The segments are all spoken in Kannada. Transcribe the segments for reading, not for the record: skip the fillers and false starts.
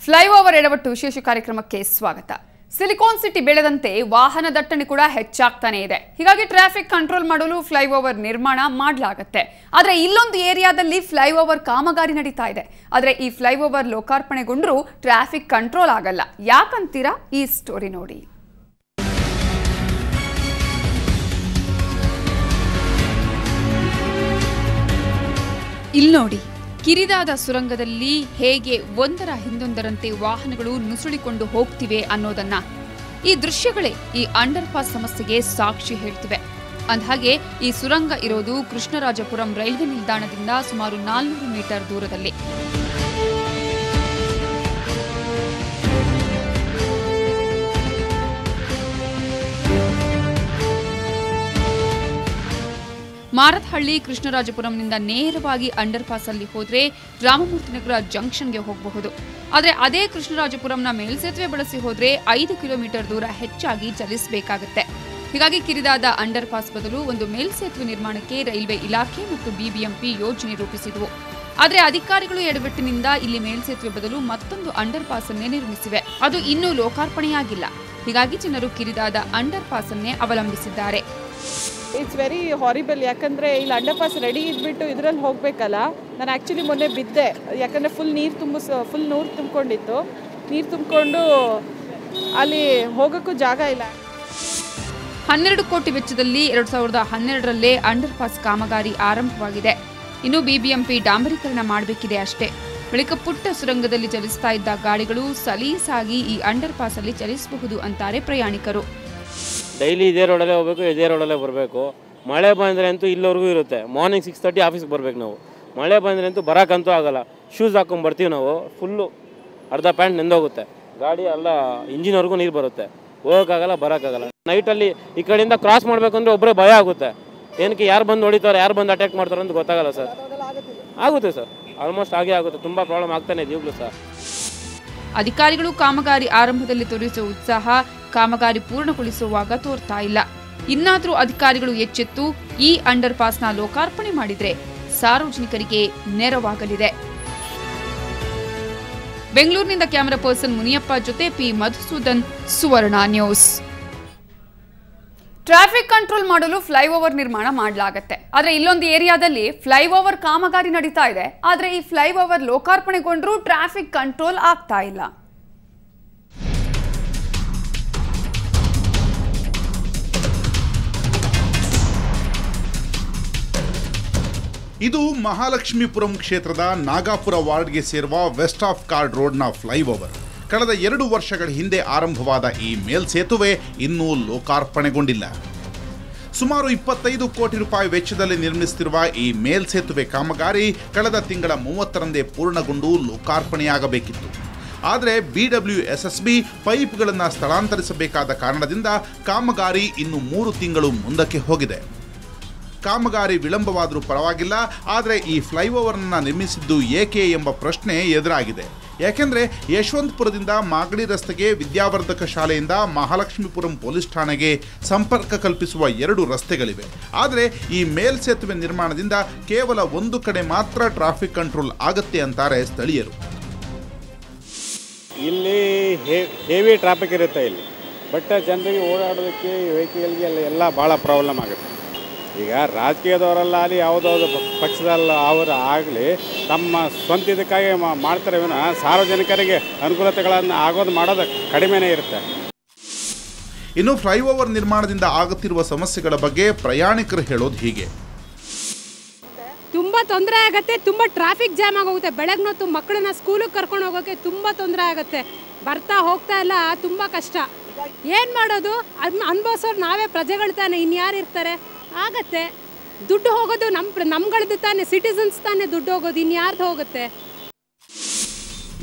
ಫ್ಲೈಓವರ್ ಎಡವಟ್ಟು ವಿಶೇಷ ಕಾರ್ಯಕ್ರಮಕ್ಕೆ ಸ್ವಾಗತ. ಸಿಲಿಕಾನ್ ಸಿಟಿ ಬೆಳೆದಂತೆ ವಾಹನ ದಟ್ಟಣೆ ಕೂಡ ಹೆಚ್ಚಾಗ್ತಾನೆ ಇದೆ. ಹೀಗಾಗಿ ಟ್ರಾಫಿಕ್ ಕಂಟ್ರೋಲ್ ಮಾಡಲು ಫ್ಲೈಓವರ್ ನಿರ್ಮಾಣ ಮಾಡಲಾಗುತ್ತೆ. ಆದರೆ ಇಲ್ಲೊಂದು ಏರಿಯಾದಲ್ಲಿ ಫ್ಲೈಓವರ್ ಕಾಮಗಾರಿ ನಡೀತಾ ಇದೆ. ಆದರೆ ಈ ಫ್ಲೈಓವರ್ ಲೋಕಾರ್ಪಣೆಗೊಂಡರೂ ಟ್ರಾಫಿಕ್ ಕಂಟ್ರೋಲ್ ಆಗಲ್ಲ. ಯಾಕಂತೀರಾ? ಈ ಸ್ಟೋರಿ ನೋಡಿ. ಇಲ್ಲಿ ನೋಡಿ, ಕಿರಿದಾದ ಸುರಂಗದಲ್ಲಿ ಹೇಗೆ ಒಂದರ ಹಿಂದೊಂದರಂತೆ ವಾಹನಗಳು ನುಸುಳಿಕೊಂಡು ಹೋಗ್ತಿವೆ ಅನ್ನೋದನ್ನ. ಈ ದೃಶ್ಯಗಳೇ ಈ ಅಂಡರ್ ಪಾಸ್ ಸಮಸ್ಯೆಗೆ ಸಾಕ್ಷಿ ಹೇಳ್ತಿವೆ. ಅಂದಹಾಗೆ ಈ ಸುರಂಗ ಇರೋದು ಕೃಷ್ಣರಾಜಪುರಂ ರೈಲ್ವೆ ನಿಲ್ದಾಣದಿಂದ ಸುಮಾರು 400 ಮೀಟರ್ ದೂರದಲ್ಲಿ. ಮಾರತ್ಹಳ್ಳಿ ಕೃಷ್ಣರಾಜಪುರಂನಿಂದ ನೇರವಾಗಿ ಅಂಡರ್ ಪಾಸ್ ಅಲ್ಲಿ ಹೋದ್ರೆ ರಾಮಮೂರ್ತಿನಗರ ಜಂಕ್ಷನ್ಗೆ ಹೋಗಬಹುದು. ಆದರೆ ಅದೇ ಕೃಷ್ಣರಾಜಪುರಂನ ಮೇಲ್ಸೇತುವೆ ಬಳಸಿ ಹೋದ್ರೆ 5 ಕಿಲೋಮೀಟರ್ ದೂರ ಹೆಚ್ಚಾಗಿ ಚಲಿಸಬೇಕಾಗುತ್ತೆ. ಹೀಗಾಗಿ ಕಿರಿದಾದ ಅಂಡರ್ ಪಾಸ್ ಬದಲು ಒಂದು ಮೇಲ್ಸೇತುವೆ ನಿರ್ಮಾಣಕ್ಕೆ ರೈಲ್ವೆ ಇಲಾಖೆ ಮತ್ತು ಬಿಬಿಎಂಪಿ ಯೋಜನೆ ರೂಪಿಸಿದವು. ಆದರೆ ಅಧಿಕಾರಿಗಳು ಎಡವಟ್ಟಿನಿಂದ ಇಲ್ಲಿ ಮೇಲ್ಸೇತುವೆ ಬದಲು ಮತ್ತೊಂದು ಅಂಡರ್ ಪಾಸ್ ಅನ್ನೇ ನಿರ್ಮಿಸಿವೆ. ಅದು ಇನ್ನೂ ಲೋಕಾರ್ಪಣೆಯಾಗಿಲ್ಲ. ಹೀಗಾಗಿ ಜನರು ಕಿರಿದಾದ ಅಂಡರ್ ಪಾಸ್ ಅನ್ನೇ ಅವಲಂಬಿಸಿದ್ದಾರೆ. It's very horrible. ಯಾಕಂದರೆ ಇಲ್ಲಿ ಅಂಡರ್ ಪಾಸ್ ರೆಡಿ ಇದ್ಬಿಟ್ಟು ಇದರಲ್ಲಿ ಹೋಗಬೇಕಲ್ಲ. ನಾನು ಆ್ಯಕ್ಚುಲಿ ಮೊನ್ನೆ ಬಿದ್ದೆ. ಯಾಕಂದರೆ ಫುಲ್ ನೀರು ತುಂಬಿಕೊಂಡಿತ್ತು. ನೀರು ತುಂಬಿಕೊಂಡು ಅಲ್ಲಿ ಹೋಗೋಕ್ಕೂ ಜಾಗ ಇಲ್ಲ. 12 ಕೋಟಿ ವೆಚ್ಚದಲ್ಲಿ 2012ರಲ್ಲೇ ಅಂಡರ್ ಪಾಸ್ ಕಾಮಗಾರಿ ಆರಂಭವಾಗಿದೆ. ಇನ್ನು ಬಿಬಿಎಂಪಿ ಡಾಂಬರೀಕರಣ ಮಾಡಬೇಕಿದೆ ಅಷ್ಟೇ. ಬಳಿಕ ಪುಟ್ಟ ಸುರಂಗದಲ್ಲಿ ಚಲಿಸ್ತಾ ಇದ್ದ ಗಾಡಿಗಳು ಸಲೀಸಾಗಿ ಈ ಅಂಡರ್ ಪಾಸ್ ಅಲ್ಲಿ ಚಲಿಸಬಹುದು ಅಂತಾರೆ ಪ್ರಯಾಣಿಕರು. ಡೈಲಿ ಇದೇ ರೋಡಲ್ಲೇ ಹೋಗಬೇಕು, ಇದೇ ರೋಡಲ್ಲೇ ಬರಬೇಕು. ಮಳೆ ಬಂದರೆ ಅಂತೂ ಇಲ್ಲಿವರೆಗೂ ಇರುತ್ತೆ. ಮಾರ್ನಿಂಗ್ 6:30 ಆಫೀಸ್ಗೆ ಬರಬೇಕು ನಾವು. ಮಳೆ ಬಂದರೆ ಅಂತೂ ಬರೋಕ್ಕಂತೂ ಆಗೋಲ್ಲ. ಶೂಸ್ ಹಾಕೊಂಡು ಬರ್ತೀವಿ ನಾವು. ಫುಲ್ಲು ಅರ್ಧ ಪ್ಯಾಂಟ್ ನೆಂದೋಗುತ್ತೆ. ಗಾಡಿ ಎಲ್ಲ ಇಂಜಿನ್ವರೆಗೂ ನೀರು ಬರುತ್ತೆ. ಹೋಗೋಕ್ಕಾಗಲ್ಲ, ಬರೋಕ್ಕಾಗಲ್ಲ. ನೈಟಲ್ಲಿ ಈ ಕಡೆಯಿಂದ ಕ್ರಾಸ್ ಮಾಡಬೇಕಂದ್ರೆ ಒಬ್ಬರೇ ಭಯ ಆಗುತ್ತೆ. ಏನಕ್ಕೆ ಯಾರು ಬಂದು ಹೊಡಿತಾರೆ, ಯಾರು ಬಂದು ಅಟ್ಯಾಕ್ ಮಾಡ್ತಾರೆ ಅಂತ ಗೊತ್ತಾಗಲ್ಲ ಸರ್. ಆಗುತ್ತೆ ಸರ್, ಆಲ್ಮೋಸ್ಟ್ ಆಗೇ ಆಗುತ್ತೆ. ತುಂಬ ಪ್ರಾಬ್ಲಮ್ ಆಗ್ತಾನೆ ಇದೆ ಈಗಲೂ ಸರ್. ಅಧಿಕಾರಿಗಳು ಕಾಮಗಾರಿ ಆರಂಭದಲ್ಲಿ ತೋರಿಸುವ ಉತ್ಸಾಹ ಕಾಮಗಾರಿ ಪೂರ್ಣಗೊಳಿಸುವಾಗ ತೋರ್ತಾ ಇಲ್ಲ. ಇನ್ನಾದರೂ ಅಧಿಕಾರಿಗಳು ಎಚ್ಚೆತ್ತು ಈ ಅಂಡರ್ ಪಾಸ್ನ ಲೋಕಾರ್ಪಣೆ ಮಾಡಿದ್ರೆ ಸಾರ್ವಜನಿಕರಿಗೆ ನೆರವಾಗಲಿದೆ. ಬೆಂಗಳೂರಿನಿಂದ ಕ್ಯಾಮೆರಾ ಪರ್ಸನ್ ಮುನಿಯಪ್ಪ ಜೊತೆ ಪಿ ಮಧುಸೂದನ್, ಸುವರ್ಣ ನ್ಯೂಸ್. ಟ್ರಾಫಿಕ್ ಕಂಟ್ರೋಲ್ ಮಾಡಲು ಫ್ಲೈಓವರ್ ನಿರ್ಮಾಣ ಮಾಡಲಾಗುತ್ತೆ. ಆದರೆ ಇಲ್ಲೊಂದು ಏರಿಯಾದಲ್ಲಿ ಫ್ಲೈಓವರ್ ಕಾಮಗಾರಿ ನಡೀತಾ ಇದೆ. ಆದರೆ ಈ ಫ್ಲೈಓವರ್ ಲೋಕಾರ್ಪಣೆಗೊಂಡರೂ ಟ್ರಾಫಿಕ್ ಕಂಟ್ರೋಲ್ ಆಗ್ತಾ ಇಲ್ಲ. ಇದು ಮಹಾಲಕ್ಷ್ಮೀಪುರಂ ಕ್ಷೇತ್ರದ ನಾಗಾಪುರ ವಾರ್ಡ್ಗೆ ಸೇರುವ ವೆಸ್ಟ್ ಆಫ್ ಕಾರ್ಡ್ ರೋಡ್ನ ಫ್ಲೈಓವರ್. ಕಳೆದ 2 ವರ್ಷಗಳ ಹಿಂದೆ ಆರಂಭವಾದ ಈ ಮೇಲ್ಸೇತುವೆ ಇನ್ನೂ ಲೋಕಾರ್ಪಣೆಗೊಂಡಿಲ್ಲ. ಸುಮಾರು 25 ಕೋಟಿ ರೂಪಾಯಿ ವೆಚ್ಚದಲ್ಲಿ ನಿರ್ಮಿಸುತ್ತಿರುವ ಈ ಮೇಲ್ಸೇತುವೆ ಕಾಮಗಾರಿ ಕಳೆದ ತಿಂಗಳ 30ರಂದೇ ಪೂರ್ಣಗೊಂಡು ಲೋಕಾರ್ಪಣೆಯಾಗಬೇಕಿತ್ತು. ಆದರೆ BWSSB ಪೈಪ್ಗಳನ್ನು ಸ್ಥಳಾಂತರಿಸಬೇಕಾದ ಕಾರಣದಿಂದ ಕಾಮಗಾರಿ ಇನ್ನು 3 ತಿಂಗಳು ಮುಂದಕ್ಕೆ ಹೋಗಿದೆ. ಕಾಮಗಾರಿ ವಿಳಂಬವಾದರೂ ಪರವಾಗಿಲ್ಲ, ಆದರೆ ಈ ಫ್ಲೈಓವರ್ನ ನಿರ್ಮಿಸಿದ್ದು ಏಕೆ ಎಂಬ ಪ್ರಶ್ನೆ ಎದುರಾಗಿದೆ. ಯಾಕೆಂದರೆ ಯಶವಂತಪುರದಿಂದ ಮಾಗಡಿ ರಸ್ತೆಗೆ, ವಿದ್ಯಾವರ್ಧಕ ಶಾಲೆಯಿಂದ ಮಹಾಲಕ್ಷ್ಮೀಪುರಂ ಪೊಲೀಸ್ ಠಾಣೆಗೆ ಸಂಪರ್ಕ ಕಲ್ಪಿಸುವ 2 ರಸ್ತೆಗಳಿವೆ. ಆದರೆ ಈ ಮೇಲ್ಸೇತುವೆ ನಿರ್ಮಾಣದಿಂದ ಕೇವಲ ಒಂದು ಕಡೆ ಮಾತ್ರ ಟ್ರಾಫಿಕ್ ಕಂಟ್ರೋಲ್ ಆಗುತ್ತೆ ಅಂತಾರೆ ಸ್ಥಳೀಯರು. ಇಲ್ಲಿ ಹೆವಿ ಟ್ರಾಫಿಕ್ ಇರುತ್ತೆ ಇಲ್ಲಿ. ಬಟ್ ಜನರಿಗೆ ಓಡಾಡೋದಕ್ಕೆ ವೆಹಿಕಲ್ಗೆ ಎಲ್ಲ ಭಾಳ ಪ್ರಾಬ್ಲಮ್ ಆಗುತ್ತೆ. ಈಗ ರಾಜಕೀಯದವರಲ್ಲಾಗಲಿ ಯಾವುದೋ ಪಕ್ಷದಲ್ಲ ಅವರು ಆಗಲಿ ತಮ್ಮ ಸ್ವಂತ ಇದಕ್ಕಾಗಿ ಮಾಡ್ತಾರೆ. ಸಾರ್ವಜನಿಕರಿಗೆ ಅನುಕೂಲತೆಗಳನ್ನು ಮಾಡೋದು ಕಡಿಮೆನೇ ಇರುತ್ತೆ. ಇನ್ನು ಫ್ಲೈಓವರ್ ನಿರ್ಮಾಣದಿಂದ ಆಗುತ್ತಿರುವ ಸಮಸ್ಯೆಗಳ ಬಗ್ಗೆ ಪ್ರಯಾಣಿಕರು ಹೇಳೋದು ಹೀಗೆ. ತುಂಬ ತೊಂದರೆ ಆಗುತ್ತೆ. ತುಂಬ ಟ್ರಾಫಿಕ್ ಜಾಮ್ ಆಗೋಗುತ್ತೆ. ಬೆಳಗ್ಗೆ ಹೊತ್ತು ಮಕ್ಕಳನ್ನ ಸ್ಕೂಲಿಗೆ ಕರ್ಕೊಂಡು ಹೋಗೋಕ್ಕೆ ತುಂಬ ತೊಂದರೆ ಆಗುತ್ತೆ. ಬರ್ತಾ ಹೋಗ್ತಾ ಎಲ್ಲ ತುಂಬ ಕಷ್ಟ. ಏನು ಮಾಡೋದು? ಅನುಭವಿಸೋರು ನಾವೇ ಪ್ರಜೆಗಳು ತಾನೆ, ಇನ್ಯಾರು ಇರ್ತಾರೆ? ಆಗತ್ತೆ. ದುಡ್ಡು ಹೋಗೋದು ನಮ್ಗಳದ್ದು ತಾನೆ, ಸಿಟಿಸನ್ಸ್ ತಾನೆ ದುಡ್ಡು ಹೋಗೋದು, ಇನ್ಯಾರ್ದು ಹೋಗುತ್ತೆ?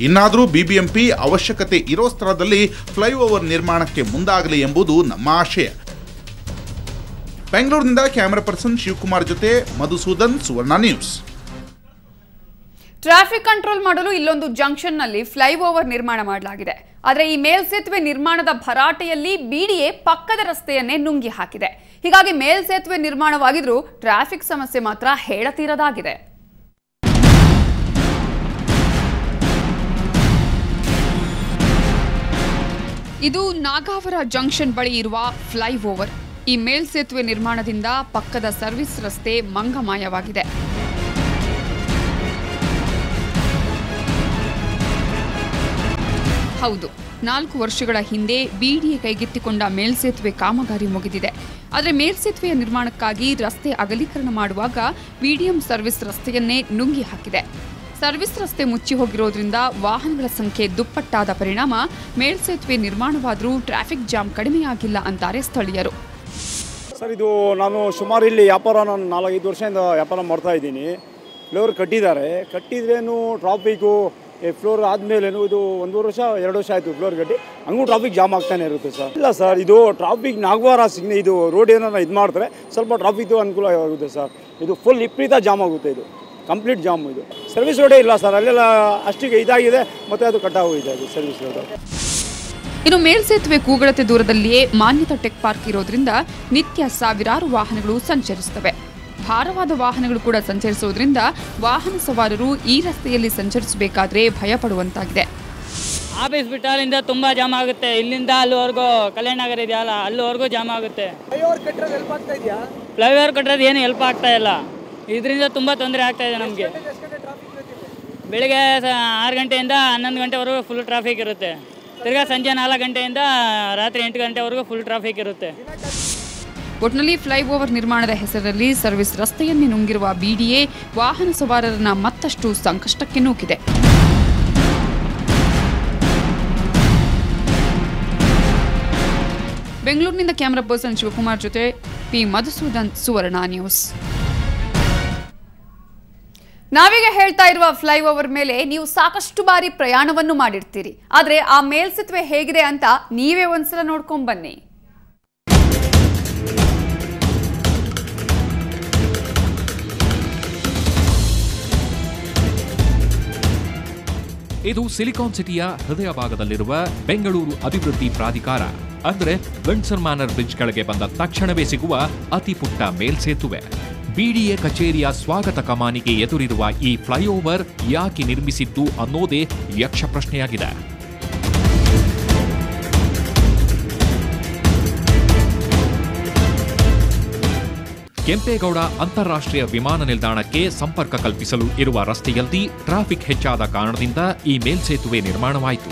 ಇನ್ನಾದರೂ ಬಿಬಿಎಂಪಿ ಅವಶ್ಯಕತೆ ಇರೋ ಸ್ಥಳದಲ್ಲಿ ಫ್ಲೈಓವರ್ ನಿರ್ಮಾಣಕ್ಕೆ ಮುಂದಾಗಲಿ ಎಂಬುದು ನಮ್ಮ ಆಶಯ. ಬೆಂಗಳೂರಿನಿಂದ ಕ್ಯಾಮೆರಾ ಪರ್ಸನ್ ಶಿವಕುಮಾರ್ ಜೊತೆ ಮಧುಸೂದನ್, ಸುವರ್ಣ ನ್ಯೂಸ್. ಟ್ರಾಫಿಕ್ ಕಂಟ್ರೋಲ್ ಮಾಡಲು ಇಲ್ಲೊಂದು ಜಂಕ್ಷನ್ನಲ್ಲಿ ಫ್ಲೈಓವರ್ ನಿರ್ಮಾಣ ಮಾಡಲಾಗಿದೆ. ಆದರೆ ಈ ಮೇಲ್ಸೇತುವೆ ನಿರ್ಮಾಣದ ಭರಾಟೆಯಲ್ಲಿ ಬಿಡಿಎ ಪಕ್ಕದ ರಸ್ತೆಯನ್ನೇ ನುಂಗಿ ಹಾಕಿದೆ. ಹೀಗಾಗಿ ಮೇಲ್ಸೇತುವೆ ನಿರ್ಮಾಣವಾಗಿದ್ರೂ ಟ್ರಾಫಿಕ್ ಸಮಸ್ಯೆ ಮಾತ್ರ ಹೇಳತೀರದಾಗಿದೆ. ಇದು ನಾಗಾವರ ಜಂಕ್ಷನ್ ಬಳಿ ಇರುವ ಫ್ಲೈಓವರ್. ಈ ಮೇಲ್ಸೇತುವೆ ನಿರ್ಮಾಣದಿಂದ ಪಕ್ಕದ ಸರ್ವಿಸ್ ರಸ್ತೆ ಮಂಗಮಾಯವಾಗಿದೆ. ಹೌದು, 4 ವರ್ಷಗಳ ಹಿಂದೆ ಬಿಡಿಎ ಕೈಗೆತ್ತಿಕೊಂಡ ಮೇಲ್ಸೇತುವೆ ಕಾಮಗಾರಿ ಮುಗಿದಿದೆ. ಆದರೆ ಮೇಲ್ಸೇತುವೆಯ ನಿರ್ಮಾಣಕ್ಕಾಗಿ ರಸ್ತೆ ಅಗಲೀಕರಣ ಮಾಡುವಾಗ ಬಿಡಿಎಂ ಸರ್ವಿಸ್ ರಸ್ತೆಯನ್ನೇ ನುಂಗಿ ಹಾಕಿದೆ. ಸರ್ವಿಸ್ ರಸ್ತೆ ಮುಚ್ಚಿ ಹೋಗಿರೋದ್ರಿಂದ ವಾಹನಗಳ ಸಂಖ್ಯೆ ದುಪ್ಪಟ್ಟಾದ ಪರಿಣಾಮ ಮೇಲ್ಸೇತುವೆ ನಿರ್ಮಾಣವಾದರೂ ಟ್ರಾಫಿಕ್ ಜಾಮ್ ಕಡಿಮೆಯಾಗಿಲ್ಲ ಅಂತಾರೆ ಸ್ಥಳೀಯರು. ಸರ್, ಇದು ನಾನು ಸುಮಾರು ಇಲ್ಲಿ ವ್ಯಾಪಾರ 4-5 ವರ್ಷದಿಂದ ವ್ಯಾಪಾರ ಮಾಡ್ತಾ ಇದ್ದೀನಿ. ಫ್ಲೋರ್ ಕಟ್ಟಿದ್ರೇನು ಟ್ರಾಫಿಕ್ಕು ಫ್ಲೋರ್ ಆದಮೇಲೇನು ಇದು 1 ವರ್ಷ 2 ವರ್ಷ ಆಯಿತು ಫ್ಲೋರ್ ಕಟ್ಟಿ, ಹಂಗೂ ಟ್ರಾಫಿಕ್ ಜಾಮ್ ಆಗ್ತಾನೆ ಇರುತ್ತೆ ಸರ್. ಇಲ್ಲ ಸರ್, ಇದು ಟ್ರಾಫಿಕ್ ನಾಗವಾರ ಸಿಗ್ನೆ ಇದು ರೋಡ್ ಏನಾರ ಇದು ಮಾಡಿದ್ರೆ ಸ್ವಲ್ಪ ಟ್ರಾಫಿಕ್ದು ಅನುಕೂಲ ಆಗುತ್ತೆ ಸರ್. ಇದು ಫುಲ್ ವಿಪರೀತ ಜಾಮ್ ಆಗುತ್ತೆ, ಇದು ಕಂಪ್ಲೀಟ್ ಜಾಮ್. ಇದು ಸರ್ವಿಸ್ ರೋಡೇ ಇಲ್ಲ ಸರ್, ಅಲ್ಲೆಲ್ಲ ಅಷ್ಟಿಗೆ ಇದಾಗಿದೆ, ಮತ್ತು ಅದು ಕಟ್ಟಾಗೋಗಿದೆ ಅದು ಸರ್ವಿಸ್ ರೋಡ್. ಇನ್ನು ಮೇಲ್ಸೇತುವೆ ಕೂಗಳತೆ ದೂರದಲ್ಲಿಯೇ ಮಾನ್ಯತಾ ಟೆಕ್ ಪಾರ್ಕ್ ಇರೋದ್ರಿಂದ ನಿತ್ಯ ಸಾವಿರಾರು ವಾಹನಗಳು ಸಂಚರಿಸುತ್ತವೆ. ಭಾರವಾದ ವಾಹನಗಳು ಕೂಡ ಸಂಚರಿಸುವುದರಿಂದ ವಾಹನ ಸವಾರರು ಈ ರಸ್ತೆಯಲ್ಲಿ ಸಂಚರಿಸಬೇಕಾದ್ರೆ ಭಯ ಪಡುವಂತಾಗಿದೆ. ಆಫೀಸ್ ಬಿಟ್ಟು ಅಲ್ಲಿಂದ ತುಂಬ ಜಾಮ್ ಆಗುತ್ತೆ. ಇಲ್ಲಿಂದ ಅಲ್ಲಿವರೆಗೂ ಕಲ್ಯಾಣ ನಗರ ಇದೆಯಲ್ಲ, ಅಲ್ಲಿವರೆಗೂ ಜಾಮ್ ಆಗುತ್ತೆ. ಫ್ಲೈಓವರ್ ಕಟ್ಟೋದು ಏನು ಹೆಲ್ಪ್ ಆಗ್ತಾ ಇಲ್ಲ. ಇದರಿಂದ ತುಂಬ ತೊಂದರೆ ಆಗ್ತಾ ಇದೆ ನಮಗೆ. ಬೆಳಿಗ್ಗೆ 6 ಗಂಟೆಯಿಂದ 11 ಗಂಟೆವರೆಗೂ ಫುಲ್ ಟ್ರಾಫಿಕ್ ಇರುತ್ತೆ. ತಿರ್ಗಾ ಸಂಜೆ 4 ಗಂಟೆಯಿಂದ ರಾತ್ರಿ 8 ಗಂಟೆವರೆಗೂ ಫುಲ್ ಟ್ರಾಫಿಕ್ ಇರುತ್ತೆ. ಒಟ್ನಲ್ಲಿ ಫ್ಲೈಓವರ್ ನಿರ್ಮಾಣದ ಹೆಸರಲ್ಲಿ ಸರ್ವಿಸ್ ರಸ್ತೆಯನ್ನೇ ನುಂಗಿರುವ ಬಿಡಿಎ ವಾಹನ ಸವಾರರನ್ನ ಮತ್ತಷ್ಟು ಸಂಕಷ್ಟಕ್ಕೆ ನೂಕಿದೆ. ಬೆಂಗಳೂರಿನಿಂದ ಕ್ಯಾಮರಾ ಪರ್ಸನ್ ಶಿವಕುಮಾರ್ ಜೊತೆ ಪಿ ಮಧುಸೂದನ್, ಸುವರ್ಣ ನ್ಯೂಸ್. ನಾವೀಗ ಹೇಳ್ತಾ ಇರುವ ಫ್ಲೈಓವರ್ ಮೇಲೆ ನೀವು ಸಾಕಷ್ಟು ಬಾರಿ ಪ್ರಯಾಣವನ್ನು ಮಾಡಿರ್ತೀರಿ. ಆದರೆ ಆ ಮೇಲ್ಸೇತುವೆ ಹೇಗಿದೆ ಅಂತ ನೀವೇ ಒಂದ್ಸಲ ನೋಡ್ಕೊಂಡ್ ಬನ್ನಿ. ಇದು ಸಿಲಿಕಾನ್ ಸಿಟಿಯ ಹೃದಯ ಭಾಗದಲ್ಲಿರುವ ಬೆಂಗಳೂರು ಅಭಿವೃದ್ಧಿ ಪ್ರಾಧಿಕಾರ, ಅಂದ್ರೆ ವಿಂಡ್ಸರ್ ಮ್ಯಾನರ್ ಬ್ರಿಡ್ಜ್ ಕೆಳಗೆ ಬಂದ ತಕ್ಷಣವೇ ಸಿಗುವ ಅತಿ ಪುಟ್ಟ ಮೇಲ್ಸೇತುವೆ. ಬಿಡಿಎ ಕಚೇರಿಯ ಸ್ವಾಗತ ಕಮಾನಿಗೆ ಎದುರಿರುವ ಈ ಫ್ಲೈಓವರ್ ಯಾಕೆ ನಿರ್ಮಿಸಿದ್ದು ಅನ್ನೋದೇ ಯಕ್ಷ ಪ್ರಶ್ನೆಯಾಗಿದೆ. ಕೆಂಪೇಗೌಡ ಅಂತಾರಾಷ್ಟ್ರೀಯ ವಿಮಾನ ನಿಲ್ದಾಣಕ್ಕೆ ಸಂಪರ್ಕ ಕಲ್ಪಿಸಲು ಇರುವ ರಸ್ತೆಯಲ್ಲಿ ಟ್ರಾಫಿಕ್ ಹೆಚ್ಚಾದ ಕಾರಣದಿಂದ ಈ ಮೇಲ್ಸೇತುವೆ ನಿರ್ಮಾಣವಾಯಿತು.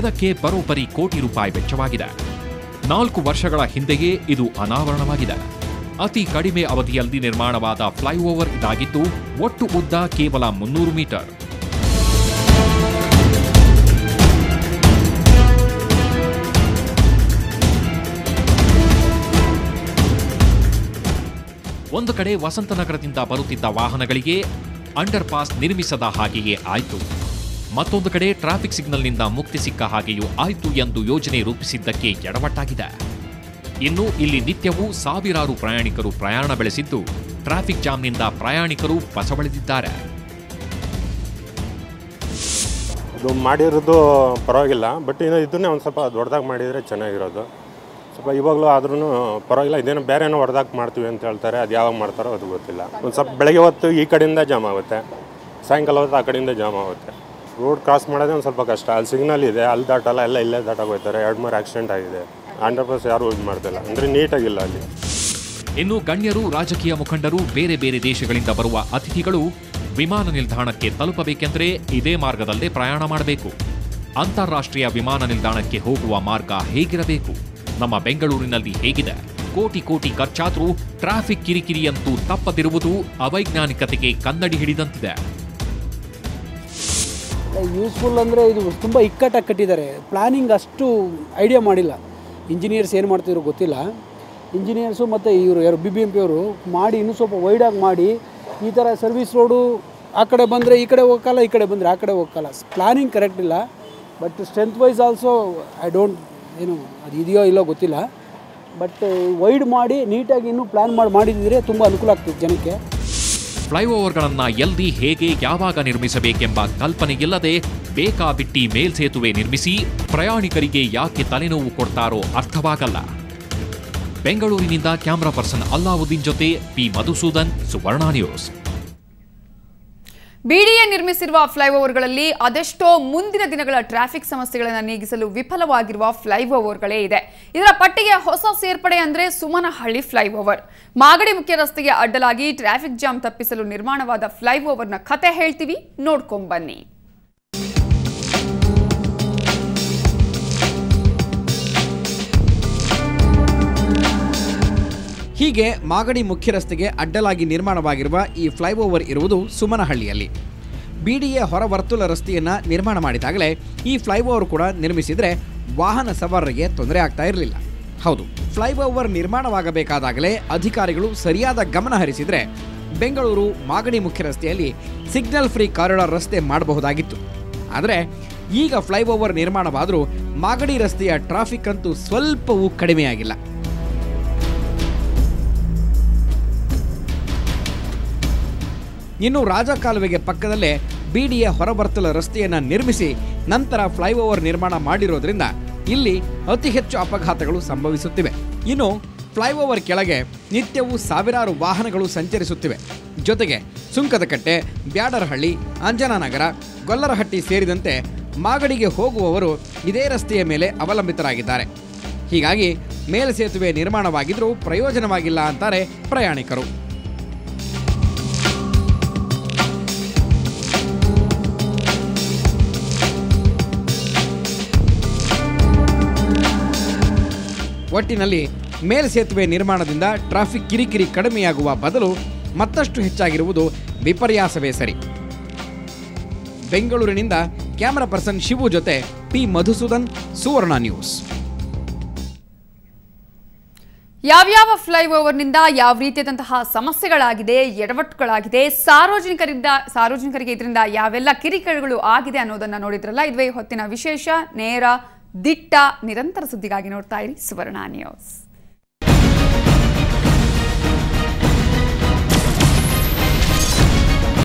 ಇದಕ್ಕೆ ಬರೋಬ್ಬರಿ ಕೋಟಿ ರೂಪಾಯಿ ವೆಚ್ಚವಾಗಿದೆ. 4 ವರ್ಷಗಳ ಹಿಂದೆಯೇ ಇದು ಅನಾವರಣವಾಗಿದೆ. ಅತಿ ಕಡಿಮೆ ಅವಧಿಯಲ್ಲಿ ನಿರ್ಮಾಣವಾದ ಫ್ಲೈಓವರ್ ಇದಾಗಿದ್ದು ಒಟ್ಟು ಉದ್ದ ಕೇವಲ 300 ಮೀಟರ್. ಒಂದು ಕಡೆ ವಸಂತನಗರದಿಂದ ಬರುತ್ತಿದ್ದ ವಾಹನಗಳಿಗೆ ಅಂಡರ್ ಪಾಸ್ ನಿರ್ಮಿಸದ ಹಾಗೆಯೇ ಆಯಿತು. ಮತ್ತೊಂದು ಕಡೆ ಟ್ರಾಫಿಕ್ ಸಿಗ್ನಲ್ನಿಂದ ಮುಕ್ತಿ ಸಿಕ್ಕ ಹಾಗೆಯೂ ಆಯಿತು ಎಂದು ಯೋಜನೆ ರೂಪಿಸಿದ್ದಕ್ಕೆ ಎಡವಟ್ಟಾಗಿದೆ. ಇನ್ನು ಇಲ್ಲಿ ನಿತ್ಯವೂ ಸಾವಿರಾರು ಪ್ರಯಾಣಿಕರು ಪ್ರಯಾಣ ಬೆಳೆಸಿದ್ದು ಟ್ರಾಫಿಕ್ ಜಾಮ್ನಿಂದ ಪ್ರಯಾಣಿಕರು ಬಸವಳಿದಿದ್ದಾರೆ. ಇದು ಮಾಡಿರೋದು ಪರವಾಗಿಲ್ಲ, ಬಟ್ ಇದನ್ನೇ ಒಂದು ಸ್ವಲ್ಪ ದೊಡ್ಡದಾಗಿ ಮಾಡಿದರೆ ಚೆನ್ನಾಗಿರೋದು. ಸ್ವಲ್ಪ ಇವಾಗಲೂ ಆದ್ರೂ ಪರವಾಗಿಲ್ಲ. ಇದೇನೋ ಬೇರೆ ಏನೋ ಹೊಡೆದಾಗಿ ಮಾಡ್ತೀವಿ ಅಂತ ಹೇಳ್ತಾರೆ, ಅದು ಯಾವಾಗ ಮಾಡ್ತಾರೋ ಅದು ಗೊತ್ತಿಲ್ಲ. ಒಂದು ಸ್ವಲ್ಪ ಬೆಳಗ್ಗೆ ಹೊತ್ತು ಈ ಕಡೆಯಿಂದ ಜಾಮ್ ಆಗುತ್ತೆ, ಸಾಯಂಕಾಲ ಹೊತ್ತು ಆ ಕಡೆಯಿಂದ ಜಾಮ್ ಆಗುತ್ತೆ. ರೋಡ್ ಕ್ರಾಸ್ ಮಾಡೋದೇ ಒಂದು ಸ್ವಲ್ಪ ಕಷ್ಟ. ಅಲ್ಲಿ ಸಿಗ್ನಲ್ ಇದೆ, ಅಲ್ಲಿ ದಾಟಲ್ಲ, ಎಲ್ಲ ಇಲ್ಲೇ ದಾಟಾಗಿ ಹೋಗ್ತಾರೆ. 2-3 ಆಕ್ಸಿಡೆಂಟ್ ಆಗಿದೆ. 100% ಯಾರು ಯೂಸ್ ಮಾಡ್ತಿಲ್ಲ, ಅಂದರೆ ನೀಟಾಗಿಲ್ಲ ಅಲ್ಲಿ. ಇನ್ನು ಗಣ್ಯರು, ರಾಜಕೀಯ ಮುಖಂಡರು, ಬೇರೆ ಬೇರೆ ದೇಶಗಳಿಂದ ಬರುವ ಅತಿಥಿಗಳು ವಿಮಾನ ನಿಲ್ದಾಣಕ್ಕೆ ತಲುಪಬೇಕೆಂದರೆ ಇದೇ ಮಾರ್ಗದಲ್ಲೇ ಪ್ರಯಾಣ ಮಾಡಬೇಕು. ಅಂತಾರಾಷ್ಟ್ರೀಯ ವಿಮಾನ ನಿಲ್ದಾಣಕ್ಕೆ ಹೋಗುವ ಮಾರ್ಗ ಹೇಗಿರಬೇಕು? ನಮ್ಮ ಬೆಂಗಳೂರಿನಲ್ಲಿ ಹೇಗಿದೆ? ಕೋಟಿ ಕೋಟಿ ಖರ್ಚಾದ್ರೂ ಟ್ರಾಫಿಕ್ ಕಿರಿಕಿರಿಯಂತೂ ತಪ್ಪದಿರುವುದು ಅವೈಜ್ಞಾನಿಕತೆಗೆ ಕನ್ನಡಿ ಹಿಡಿದಂತಿದೆ. ಯೂಸ್ಫುಲ್ ಅಂದರೆ ಇದು ತುಂಬ ಇಕ್ಕಟ್ಟಾಗಿ ಕಟ್ಟಿದ್ದಾರೆ. ಪ್ಲಾನಿಂಗ್ ಅಷ್ಟು ಐಡಿಯಾ ಮಾಡಿಲ್ಲ. ಇಂಜಿನಿಯರ್ಸ್ ಏನು ಮಾಡ್ತಿದ್ರು ಗೊತ್ತಿಲ್ಲ. ಇಂಜಿನಿಯರ್ಸು ಮತ್ತು ಇವರು ಯಾರು BBMP ಅವರು ಮಾಡಿ ಇನ್ನೂ ಸ್ವಲ್ಪ ವೈಡಾಗಿ ಮಾಡಿ, ಈ ಥರ ಸರ್ವಿಸ್ ರೋಡು ಆ ಕಡೆ ಬಂದರೆ ಈ ಕಡೆ ಹೋಗಲ್ಲ, ಈ ಕಡೆ ಬಂದರೆ ಆ ಕಡೆ ಹೋಗಲ್ಲ. ಪ್ಲಾನಿಂಗ್ ಕರೆಕ್ಟ್ ಇಲ್ಲ. But strength wise also I don't ಏನು ಅದು ಇದೆಯೋ ಇಲ್ಲೋ ಗೊತ್ತಿಲ್ಲ. ಬಟ್ ವೈಡ್ ಮಾಡಿ ನೀಟಾಗಿ ಇನ್ನೂ ಪ್ಲ್ಯಾನ್ ಮಾಡಿದ್ರೆ ತುಂಬ ಅನುಕೂಲ ಆಗ್ತಿತ್ತು ಜನಕ್ಕೆ. ಫ್ಲೈಓವರ್ಗಳನ್ನು ಎಲ್ಲಿ, ಹೇಗೆ, ಯಾವಾಗ ನಿರ್ಮಿಸಬೇಕೆಂಬ ಕಲ್ಪನೆಯಿಲ್ಲದೆ ಬೇಕಾಬಿಟ್ಟಿ ಮೇಲ್ಸೇತುವೆ ನಿರ್ಮಿಸಿ ಪ್ರಯಾಣಿಕರಿಗೆ ಯಾಕೆ ತಲೆನೋವು ಕೊಡ್ತಾರೋ ಅರ್ಥವಾಗಲ್ಲ. ಬೆಂಗಳೂರಿನಿಂದ ಕ್ಯಾಮರಾ ಪರ್ಸನ್ ಅಲ್ಲಾವುದ್ದೀನ್ ಜೊತೆ ಪಿ ಮಧುಸೂದನ್, ಸುವರ್ಣ ನ್ಯೂಸ್. ಬಿಡಿಎ ನಿರ್ಮಿಸಿರುವ ಫ್ಲೈಓವರ್ಗಳಲ್ಲಿ ಅದೆಷ್ಟೋ ಮುಂದಿನ ದಿನಗಳ ಟ್ರಾಫಿಕ್ ಸಮಸ್ಯೆಗಳನ್ನು ನೀಗಿಸಲು ವಿಫಲವಾಗಿರುವ ಫ್ಲೈಓವರ್ಗಳೇ ಇದೆ. ಇದರ ಪಟ್ಟಿಗೆ ಹೊಸ ಸೇರ್ಪಡೆ ಅಂದ್ರೆ ಸುಮನಹಳ್ಳಿ ಫ್ಲೈಓವರ್. ಮಾಗಡಿ ಮುಖ್ಯ ರಸ್ತೆಗೆ ಅಡ್ಡಲಾಗಿ ಟ್ರಾಫಿಕ್ ಜಾಮ್ ತಪ್ಪಿಸಲು ನಿರ್ಮಾಣವಾದ ಫ್ಲೈಓವರ್ನ ಕತೆ ಹೇಳ್ತೀವಿ, ನೋಡ್ಕೊಂಡ್ ಬನ್ನಿ. ಹೀಗೆ ಮಾಗಡಿ ಮುಖ್ಯ ರಸ್ತೆಗೆ ಅಡ್ಡಲಾಗಿ ನಿರ್ಮಾಣವಾಗಿರುವ ಈ ಫ್ಲೈಓವರ್ ಇರುವುದು ಸುಮನಹಳ್ಳಿಯಲ್ಲಿ. ಬಿಡಿಎ ಹೊರವರ್ತುಲ ರಸ್ತೆಯನ್ನು ನಿರ್ಮಾಣ ಮಾಡಿದಾಗಲೇ ಈ ಫ್ಲೈಓವರ್ ಕೂಡ ನಿರ್ಮಿಸಿದರೆ ವಾಹನ ಸವಾರರಿಗೆ ತೊಂದರೆ ಆಗ್ತಾ ಇರಲಿಲ್ಲ. ಹೌದು, ಫ್ಲೈಓವರ್ ನಿರ್ಮಾಣವಾಗಬೇಕಾದಾಗಲೇ ಅಧಿಕಾರಿಗಳು ಸರಿಯಾದ ಗಮನ ಹರಿಸಿದರೆ ಬೆಂಗಳೂರು ಮಾಗಡಿ ಮುಖ್ಯ ರಸ್ತೆಯಲ್ಲಿ ಸಿಗ್ನಲ್ ಫ್ರೀ ಕಾರಿಡಾರ್ ರಸ್ತೆ ಮಾಡಬಹುದಾಗಿತ್ತು. ಆದರೆ ಈಗ ಫ್ಲೈಓವರ್ ನಿರ್ಮಾಣವಾದರೂ ಮಾಗಡಿ ರಸ್ತೆಯ ಟ್ರಾಫಿಕ್ ಅಂತೂ ಸ್ವಲ್ಪವೂ ಕಡಿಮೆಯಾಗಿಲ್ಲ. ಇನ್ನು ರಾಜಕಾಲುವೆಗೆ ಪಕ್ಕದಲ್ಲೇ ಬಿಡಿಎ ಹೊರವರ್ತುಲ ರಸ್ತೆಯನ್ನು ನಿರ್ಮಿಸಿ ನಂತರ ಫ್ಲೈಓವರ್ ನಿರ್ಮಾಣ ಮಾಡಿರೋದ್ರಿಂದ ಇಲ್ಲಿ ಅತಿ ಹೆಚ್ಚು ಅಪಘಾತಗಳು ಸಂಭವಿಸುತ್ತಿವೆ. ಇನ್ನು ಫ್ಲೈಓವರ್ ಕೆಳಗೆ ನಿತ್ಯವೂ ಸಾವಿರಾರು ವಾಹನಗಳು ಸಂಚರಿಸುತ್ತಿವೆ. ಜೊತೆಗೆ ಸುಂಕದಕಟ್ಟೆ, ಬ್ಯಾಡರಹಳ್ಳಿ, ಅಂಜನಾನಗರ, ಗೊಲ್ಲರಹಟ್ಟಿ ಸೇರಿದಂತೆ ಮಾಗಡಿಗೆ ಹೋಗುವವರು ಇದೇ ರಸ್ತೆಯ ಮೇಲೆ ಅವಲಂಬಿತರಾಗಿದ್ದಾರೆ. ಹೀಗಾಗಿ ಮೇಲ್ಸೇತುವೆ ನಿರ್ಮಾಣವಾಗಿದ್ರೂ ಪ್ರಯೋಜನವಾಗಿಲ್ಲ ಅಂತಾರೆ ಪ್ರಯಾಣಿಕರು. ಒಟ್ಟಿನಲ್ಲಿ ಮೇಲ್ಸೇತುವೆ ನಿರ್ಮಾಣದಿಂದ ಟ್ರಾಫಿಕ್ ಕಿರಿಕಿರಿ ಕಡಿಮೆಯಾಗುವ ಬದಲು ಮತ್ತಷ್ಟು ಹೆಚ್ಚಾಗಿರುವುದು ವಿಪರ್ಯಾಸವೇ ಸರಿ. ಬೆಂಗಳೂರಿನಿಂದ ಕ್ಯಾಮರಾ ಪರ್ಸನ್ ಶಿವು ಜೊತೆ ಪಿ ಮಧುಸೂದನ್, ಸುವರ್ಣ ನ್ಯೂಸ್. ಯಾವ್ಯಾವ ಫ್ಲೈಓವರ್ನಿಂದ ಯಾವ ರೀತಿಯಾದಂತಹ ಸಮಸ್ಯೆಗಳಾಗಿದೆ, ಎಡವಟ್ಟುಗಳಾಗಿದೆ, ಸಾರ್ವಜನಿಕರಿಗೆ ಇದರಿಂದ ಯಾವೆಲ್ಲ ಕಿರಿಕಿರಿಗಳು ಆಗಿದೆ ಅನ್ನೋದನ್ನ ನೋಡಿದ್ರಲ್ಲ. ಇದುವೇ ಹೊತ್ತಿನ ವಿಶೇಷ. ನೇರ, ದಿಟ್ಟ, ನಿರಂತರ ಸುದ್ದಿಗಾಗಿ ನೋಡ್ತಾ ಇರಿ ಸುವರ್ಣ ನ್ಯೂಸ್.